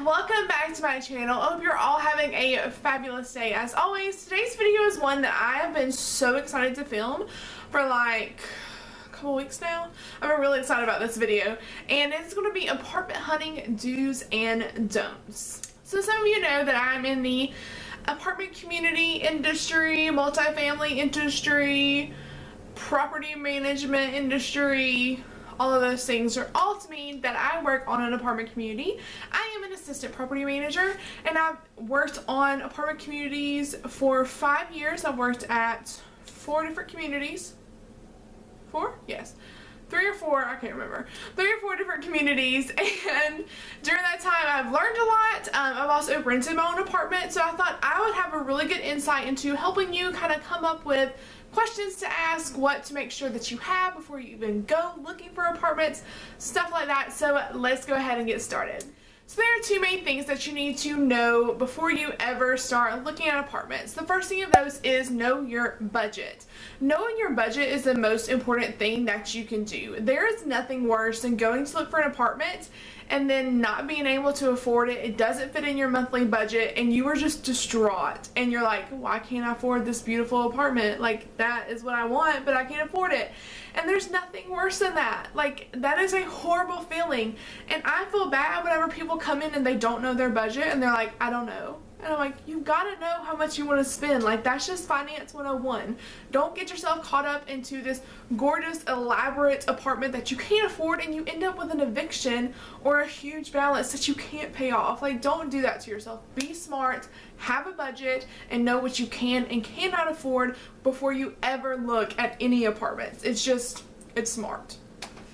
welcome back to my channel. I hope you're all having a fabulous day. As always, today's video is one that I have been so excited to film for like a couple weeks now. I've been really excited about this video, and it's going to be apartment hunting do's and don'ts. So some of you know that I'm in the apartment community industry, multifamily industry, property management industry. All of those things are all to mean that I work on an apartment community. I am an assistant property manager, and I've worked on apartment communities for 5 years. I've worked at 4 different communities. 4? Yes. 3 or 4, I can't remember. 3 or 4 different communities, and during that time I've learned a lot. I've also rented my own apartment, so I thought I would have a really good insight into helping you kind of come up with questions to ask, what to make sure that you have before you even go looking for apartments, stuff like that. So let's go ahead and get started. So there are 2 main things that you need to know before you ever start looking at apartments. The first thing of those is know your budget. Knowing your budget is the most important thing that you can do. There is nothing worse than going to look for an apartment and then not being able to afford it. It doesn't fit in your monthly budget, and you are just distraught, and you're like, why can't I afford this beautiful apartment? Like, that is what I want, but I can't afford it. And there's nothing worse than that. Like, that is a horrible feeling, and I feel bad whenever people come in and they don't know their budget and they're like, I don't know. And I'm like, you gotta know how much you want to spend. Like, that's just finance 101. Don't get yourself caught up into this gorgeous, elaborate apartment that you can't afford, and you end up with an eviction or a huge balance that you can't pay off. Like, don't do that to yourself. Be smart, have a budget, and know what you can and cannot afford before you ever look at any apartments. It's smart.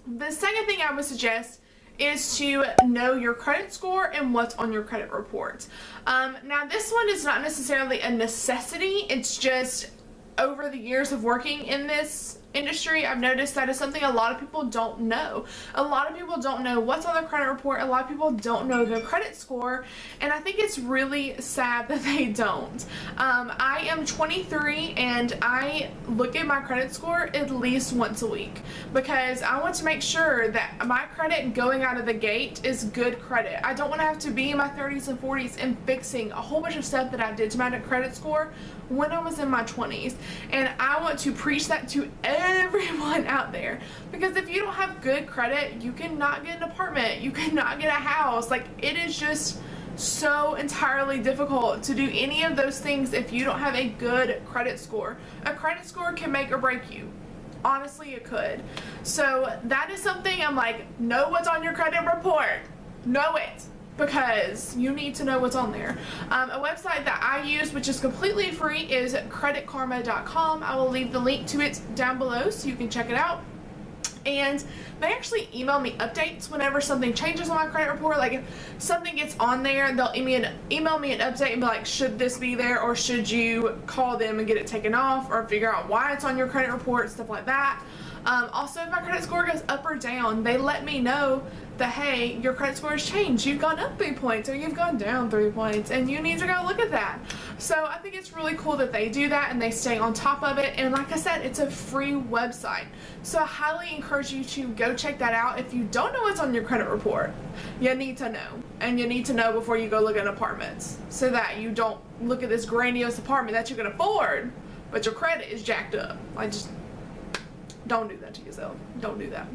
The second thing I would suggest is to know your credit score and what's on your credit report. Now, this one is not necessarily a necessity. It's just over the years of working in this industry, I've noticed that is something a lot of people don't know. A lot of people don't know what's on their credit report. A lot of people don't know their credit score, and I think it's really sad that they don't. I am 23, and I look at my credit score at least once a week because I want to make sure that my credit going out of the gate is good credit. I don't want to have to be in my 30s and 40s and fixing a whole bunch of stuff that I did to my credit score when I was in my 20s, and I want to preach that to everyone out there, because if you don't have good credit, you cannot get an apartment, you cannot get a house. Like, it is just so entirely difficult to do any of those things if you don't have a good credit score. A credit score can make or break you. Honestly, it could. So that is something I'm like, know what's on your credit report. Know it, because you need to know what's on there. A website that I use, which is completely free, is creditkarma.com. I will leave the link to it down below so you can check it out. And they actually email me updates whenever something changes on my credit report. Like, if something gets on there, they'll email me an update and be like, should this be there, or should you call them and get it taken off, or figure out why it's on your credit report, stuff like that. Also, if my credit score goes up or down, they let me know that, hey, your credit score has changed. You've gone up 3 points, or you've gone down 3 points, and you need to go look at that. So I think it's really cool that they do that and they stay on top of it. And like I said, it's a free website. So I highly encourage you to go check that out. If you don't know what's on your credit report, you need to know. And you need to know before you go look at apartments, so that you don't look at this grandiose apartment that you can afford, but your credit is jacked up. Don't do that to yourself. Don't do that.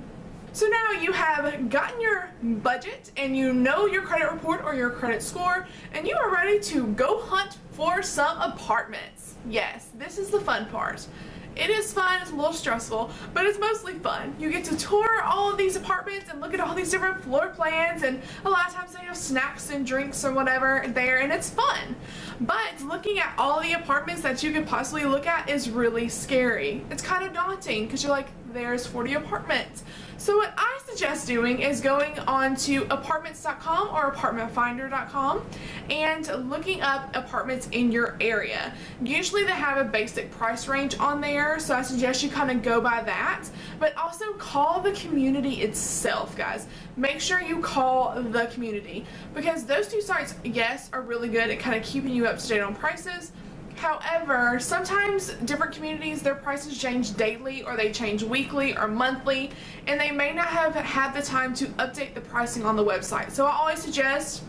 So now you have gotten your budget, and you know your credit report or your credit score, and you are ready to go hunt for some apartments. Yes, this is the fun part. It is fun, it's a little stressful, but it's mostly fun. You get to tour all of these apartments and look at all these different floor plans, and a lot of times they have snacks and drinks or whatever there, and it's fun. But looking at all the apartments that you could possibly look at is really scary. It's kind of daunting because you're like, there's 40 apartments. So what I suggest doing is going on to apartments.com or apartmentfinder.com and looking up apartments in your area. Usually they have a basic price range on there, so I suggest you kind of go by that. But also call the community itself, guys. Make sure you call the community, because those 2 sites, yes, are really good at kind of keeping you up to date on prices. However, sometimes different communities, their prices change daily, or they change weekly or monthly, and they may not have had the time to update the pricing on the website. So I always suggest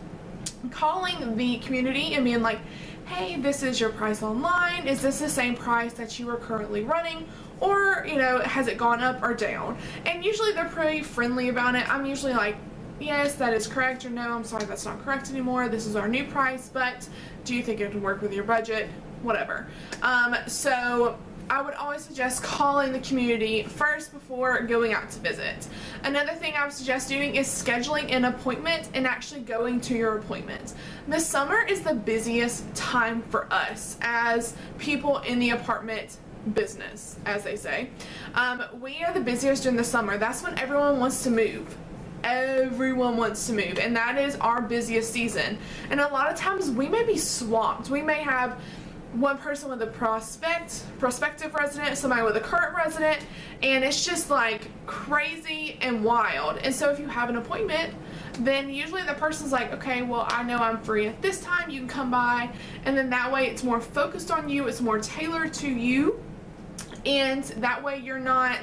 calling the community and being like, hey, this is your price online. Is this the same price that you are currently running? Or, you know, has it gone up or down? And usually they're pretty friendly about it. I'm usually like, yes, that is correct, or no, I'm sorry, that's not correct anymore. This is our new price, but do you think it would work with your budget? Whatever. So I would always suggest calling the community first before going out to visit. Another thing I would suggest doing is scheduling an appointment and actually going to your appointment. The summer is the busiest time for us as people in the apartment business, as they say. We are the busiest during the summer. That's when everyone wants to move. Everyone wants to move, and that is our busiest season. And a lot of times we may be swamped. We may have one person with a prospective resident, somebody with a current resident, and it's just like crazy and wild. And so if you have an appointment, then usually the person's like, okay, well, I know I'm free at this time, you can come by, and then that way it's more focused on you, it's more tailored to you, and that way you're not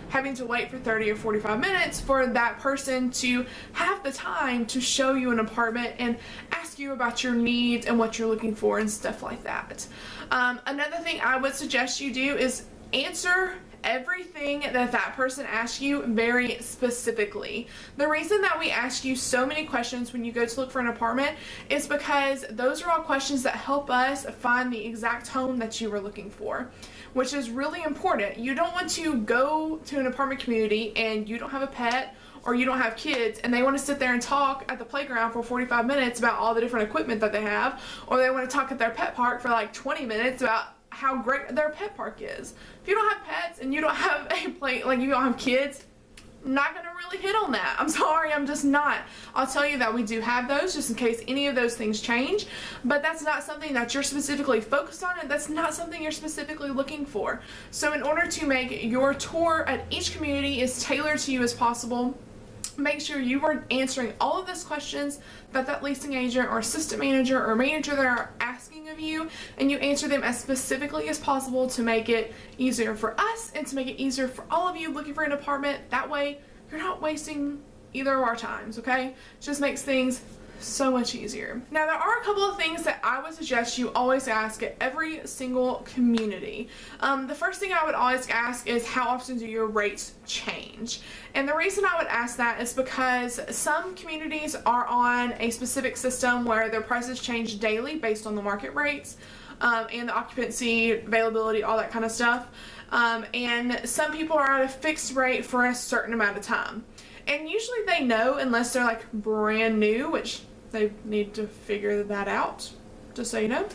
having to wait for 30 or 45 minutes for that person to have the time to show you an apartment and ask you about your needs and what you're looking for and stuff like that. Another thing I would suggest you do is answer everything that person asks you very specifically. The reason that we ask you so many questions when you go to look for an apartment is because those are all questions that help us find the exact home that you were looking for, which is really important. You don't want to go to an apartment community and you don't have a pet or you don't have kids and they want to sit there and talk at the playground for 45 minutes about all the different equipment that they have, or they want to talk at their pet park for like 20 minutes about how great their pet park is. If you don't have pets and you don't have a plate, like you don't have kids, I'm not gonna really hit on that. I'm sorry, I'm just not. I'll tell you that we do have those just in case any of those things change, but that's not something that you're specifically focused on, and that's not something you're specifically looking for. So in order to make your tour at each community as tailored to you as possible, make sure you are answering all of those questions that leasing agent or assistant manager or manager that are asking of you, and you answer them as specifically as possible to make it easier for us and to make it easier for all of you looking for an apartment. That way you're not wasting either of our times, okay? It just makes things so much easier. Now there are a couple of things that I would suggest you always ask at every single community. The first thing I would always ask is, how often do your rates change? And the reason I would ask that is because some communities are on a specific system where their prices change daily based on the market rates and the occupancy, availability, all that kind of stuff. And some people are at a fixed rate for a certain amount of time. And usually they know, unless they're like brand new, which they need to figure that out, just so you know.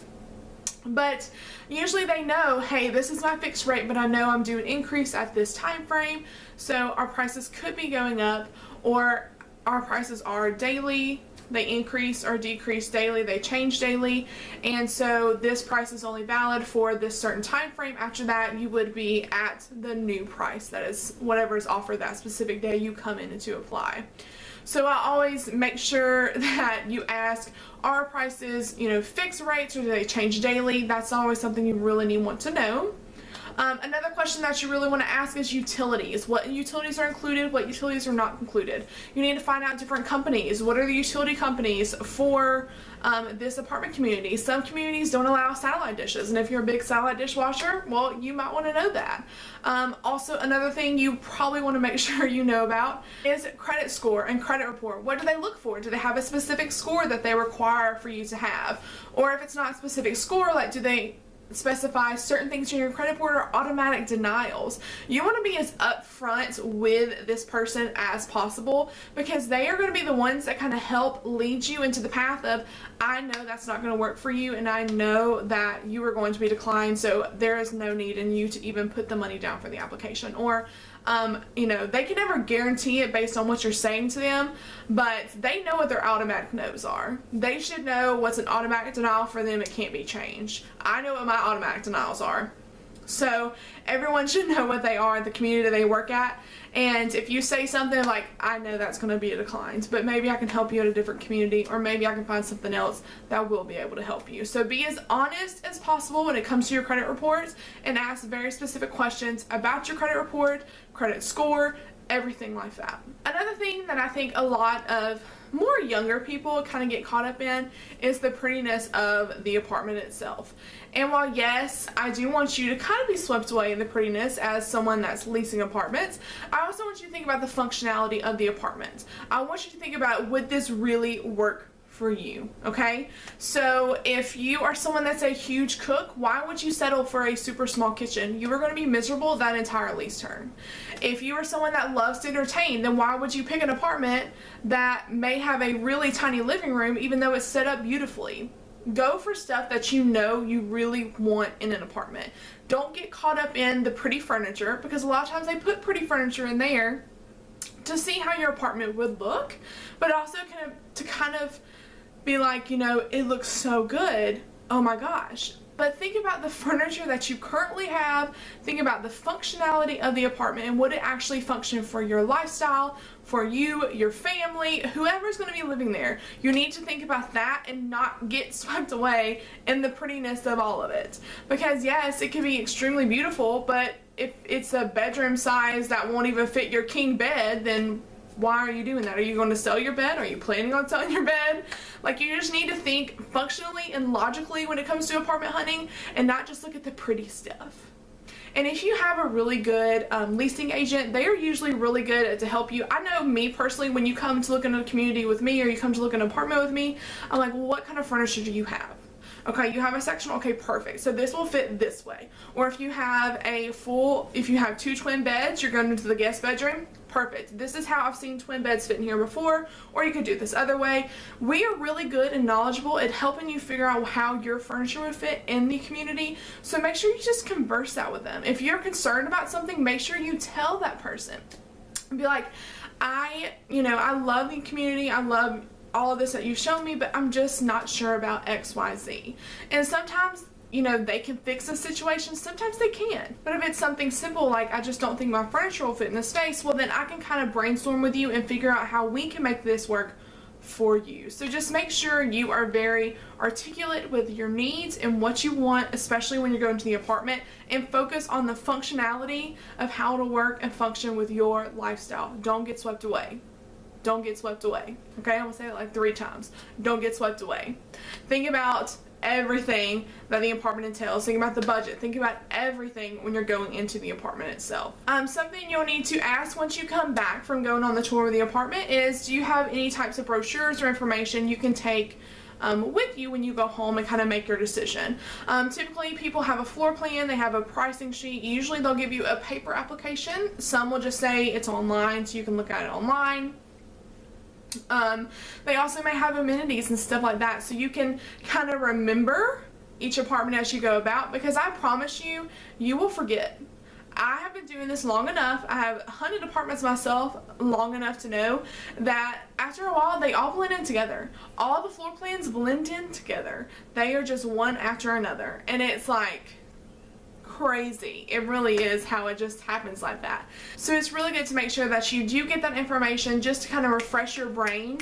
But usually they know, hey, this is my fixed rate, but I know I'm due an increase at this time frame, so our prices could be going up, or our prices are daily, they increase or decrease daily, they change daily, and so this price is only valid for this certain time frame. After that, you would be at the new price, that is whatever is offered that specific day you come in to apply. So I always make sure that you ask, are prices, you know, fixed rates or do they change daily? That's always something you really want to know. Another question that you really want to ask is utilities. What utilities are included? What utilities are not included? You need to find out different companies. What are the utility companies for this apartment community? Some communities don't allow satellite dishes, and if you're a big satellite dishwasher, well, you might want to know that. Also, another thing you probably want to make sure you know about is credit score and credit report. What do they look for? Do they have a specific score that they require for you to have? Or if it's not a specific score, like do they specify certain things in your credit report or automatic denials? You want to be as upfront with this person as possible, because they are going to be the ones that kind of help lead you into the path of, I know that's not going to work for you, and I know that you are going to be declined, so there is no need in you to even put the money down for the application. Or you know, they can never guarantee it based on what you're saying to them, but they know what their automatic no's are. They should know what's an automatic denial for them. It can't be changed. I know what my automatic denials are. So everyone should know what they are at the community they work at. And if you say something like, I know that's going to be a decline, but maybe I can help you at a different community, or maybe I can find something else that will be able to help you. So be as honest as possible when it comes to your credit reports, and ask very specific questions about your credit report, credit score, everything like that. Another thing that I think a lot of more younger people kind of get caught up in is the prettiness of the apartment itself. And while yes, I do want you to kind of be swept away in the prettiness as someone that's leasing apartments, I also want you to think about the functionality of the apartment. I want you to think about, would this really work for you? Okay, so if you are someone that's a huge cook, why would you settle for a super small kitchen? You are going to be miserable that entire lease term. If you are someone that loves to entertain, then why would you pick an apartment that may have a really tiny living room even though it's set up beautifully? Go for stuff that you know you really want in an apartment. Don't get caught up in the pretty furniture, because a lot of times they put pretty furniture in there to see how your apartment would look, but also kind of be like, you know, it looks so good, oh my gosh. But think about the furniture that you currently have. Think about the functionality of the apartment and would it actually function for your lifestyle, for you, your family, whoever's going to be living there. You need to think about that and not get swept away in the prettiness of all of it. Because yes, it can be extremely beautiful, but if it's a bedroom size that won't even fit your king bed, then why are you doing that? Are you going to sell your bed? Are you planning on selling your bed? Like, you just need to think functionally and logically when it comes to apartment hunting and not just look at the pretty stuff. And if you have a really good leasing agent, they are usually really good at to help you. I know me personally, when you come to look in a community with me or you come to look in an apartment with me, I'm like, well, what kind of furniture do you have? Okay, you have a section, okay, perfect. So this will fit this way. Or if you have if you have 2 twin beds, you're going into the guest bedroom, perfect. This is how I've seen twin beds fit in here before, or you could do it this other way. We are really good and knowledgeable at helping you figure out how your furniture would fit in the community. So make sure you just converse that with them. If you're concerned about something, make sure you tell that person. Be like, I love the community, I love all of this that you've shown me, but I'm just not sure about XYZ. And sometimes, you know, they can fix the situation, sometimes they can't. But if it's something simple like, I just don't think my furniture will fit in this space, well then I can kind of brainstorm with you and figure out how we can make this work for you. So just make sure you are very articulate with your needs and what you want, especially when you're going to the apartment, and focus on the functionality of how to work and function with your lifestyle. Don't get swept away. Don't get swept away. Okay, I'm gonna say it like 3 times. Don't get swept away. Think about everything that the apartment entails. Think about the budget. Think about everything when you're going into the apartment itself. Something you'll need to ask once you come back from going on the tour of the apartment is, do you have any types of brochures or information you can take with you when you go home and kind of make your decision? Typically people have a floor plan, they have a pricing sheet. Usually they'll give you a paper application. Some will just say it's online so you can look at it online. They also may have amenities and stuff like that, so you can kind of remember each apartment as you go about, because I promise you, you will forget. I have been doing this long enough, I have hunted apartments myself long enough to know that after a while they all blend in together. All the floor plans blend in together. They are just one after another, and it's like crazy. It really is how it just happens like that. So it's really good to make sure that you do get that information just to kind of refresh your brain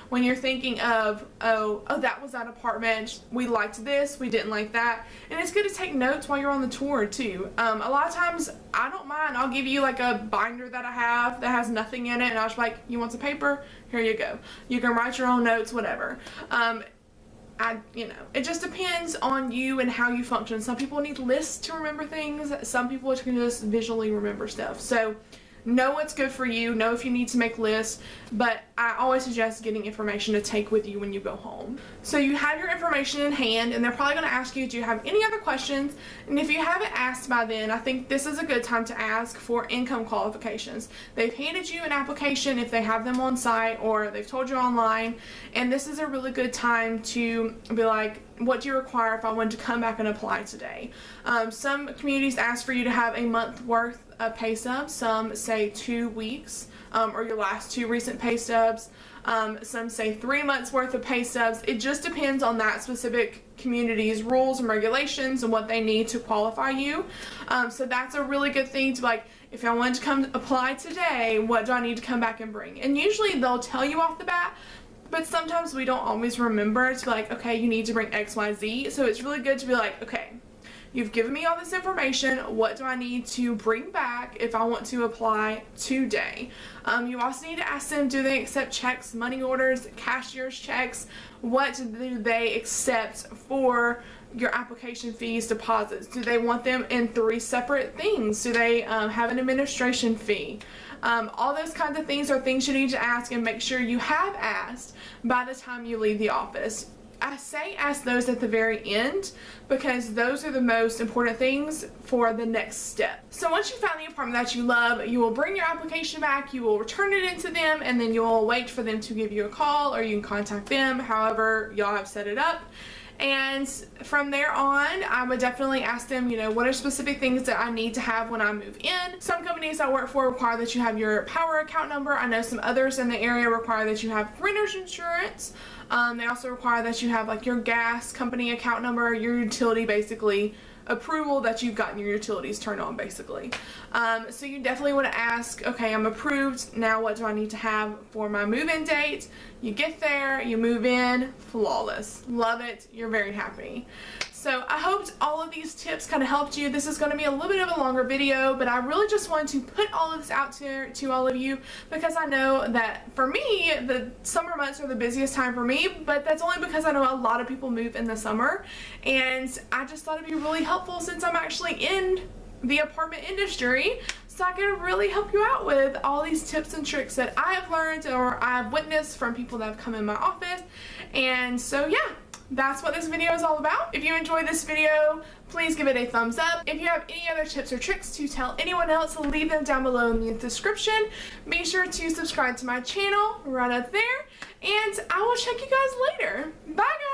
when you're thinking of, oh, that was that apartment, we liked this, we didn't like that. And it's good to take notes while you're on the tour too. A lot of times I don't mind, I'll give you like a binder that I have that has nothing in it, and I'll just be like, you want some paper? Here you go. You can write your own notes, whatever. It just depends on you and how you function. Some people need lists to remember things. Some people can just visually remember stuff. So know what's good for you. Know if you need to make lists. But I always suggest getting information to take with you when you go home. So you have your information in hand, and they're probably going to ask you, do you have any other questions? And if you haven't asked by then, I think this is a good time to ask for income qualifications. They've handed you an application if they have them on site, or they've told you online, and this is a really good time to be like, what do you require if I wanted to come back and apply today? Some communities ask for you to have a month worth of pay stubs. Some say 2 weeks, or your last 2 recent pay stubs. Some say 3 months worth of pay stubs. It just depends on that specific community's rules and regulations and what they need to qualify you. So that's a really good thing to, like, if I wanted to come apply today, what do I need to come back and bring? And usually they'll tell you off the bat, but sometimes we don't always remember to be like, okay, you need to bring X, Y, Z. So it's really good to be like, okay, you've given me all this information. What do I need to bring back if I want to apply today? You also need to ask them, do they accept checks, money orders, cashier's checks? What do they accept for your application fees, deposits? Do they want them in 3 separate things? Do they have an administration fee? All those kinds of things are things you need to ask, and make sure you have asked by the time you leave the office. I say ask those at the very end because those are the most important things for the next step. So once you find the apartment that you love, you will bring your application back, you will return it into them, and then you will wait for them to give you a call, or you can contact them, however y'all have set it up. And from there on, I would definitely ask them, you know, what are specific things that I need to have when I move in. Some companies I work for require that you have your power account number. I know some others in the area require that you have renter's insurance. They also require that you have like your gas company account number, your utility basically approval that you've gotten your utilities turned on basically. So you definitely want to ask, okay, I'm approved, now what do I need to have for my move-in date? You get there, you move in, flawless. Love it, you're very happy. So I hoped all of these tips kind of helped you. This is going to be a little bit of a longer video, but I really just wanted to put all of this out to all of you because I know that for me, the summer months are the busiest time for me, but that's only because I know a lot of people move in the summer, and I just thought it'd be really helpful since I'm actually in the apartment industry, so I can really help you out with all these tips and tricks that I have learned or I've witnessed from people that have come in my office. And so yeah, that's what this video is all about. If you enjoyed this video, please give it a thumbs up. If you have any other tips or tricks to tell anyone else, leave them down below in the description. Be sure to subscribe to my channel right up there, and I will check you guys later. Bye guys!